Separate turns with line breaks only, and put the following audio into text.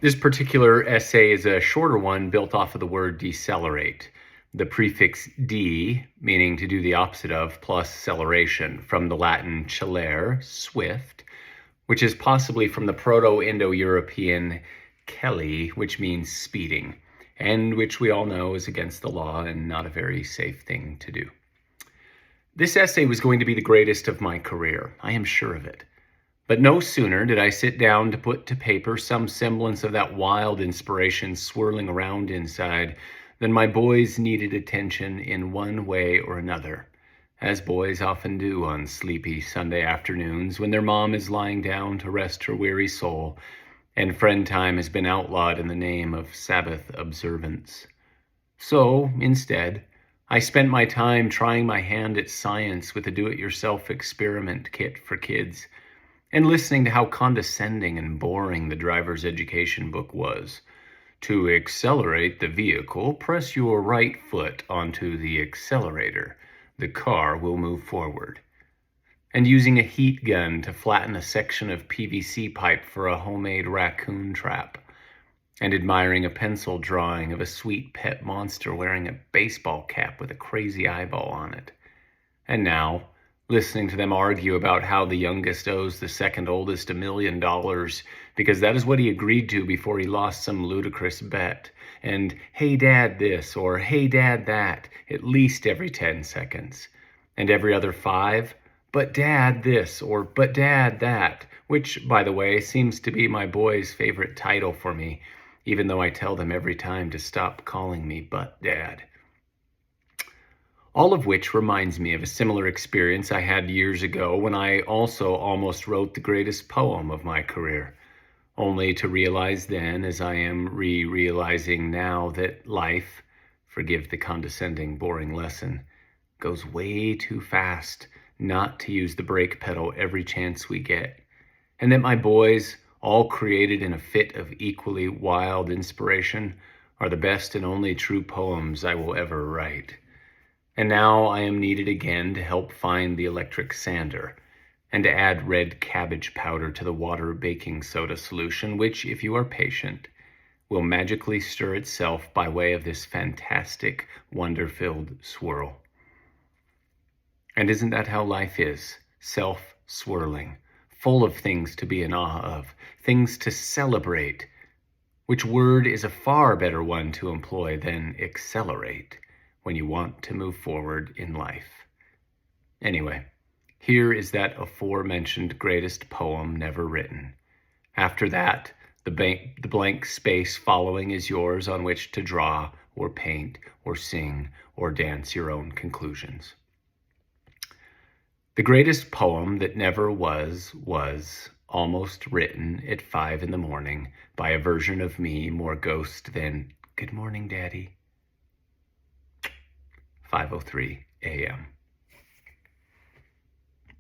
This particular essay is a shorter one built off of the word decelerate. The prefix de, meaning to do the opposite of, plus celleration, from the Latin celere, swift, which is possibly from the Proto-Indo-European celi, which means speeding, and which we all know is against the law and not a very safe thing to do. This essay was going to be the greatest of my career. I am sure of it. But no sooner did I sit down to put to paper some semblance of that wild inspiration swirling around inside than my boys needed attention in one way or another, as boys often do on sleepy Sunday afternoons when their mom is lying down to rest her weary soul and friend time has been outlawed in the name of Sabbath observance. So, instead, I spent my time trying my hand at science with a do-it-yourself experiment kit for kids, and listening to how condescending and boring the driver's education book was. To accelerate the vehicle, press your right foot onto the accelerator. The car will move forward. And using a heat gun to flatten a section of PVC pipe for a homemade raccoon trap. And admiring a pencil drawing of a sweet pet monster wearing a baseball cap with a crazy eyeball on it. And now, listening to them argue about how the youngest owes the second oldest $1 million because that is what he agreed to before he lost some ludicrous bet. And hey dad this or hey dad that at least every 10 seconds. And every other 5, but dad this or but dad that, which, by the way, seems to be my boys' favorite title for me, even though I tell them every time to stop calling me but dad. All of which reminds me of a similar experience I had years ago when I also almost wrote the greatest poem of my career, only to realize then, as I am realizing now, that life, forgive the condescending, boring lesson, goes way too fast not to use the brake pedal every chance we get, and that my boys, all created in a fit of equally wild inspiration, are the best and only true poems I will ever write. And now I am needed again to help find the electric sander and to add red cabbage powder to the water baking soda solution, which, if you are patient, will magically stir itself by way of this fantastic, wonder-filled swirl. And isn't that how life is? Self-swirling, full of things to be in awe of, things to celebrate, which word is a far better one to employ than accelerate when you want to move forward in life. Anyway, here is that aforementioned greatest poem never written. After that, the blank space following is yours on which to draw or paint or sing or dance your own conclusions. The greatest poem that never was almost written at 5 a.m. by a version of me more ghost than, "Good morning, Daddy." 5:03 a.m.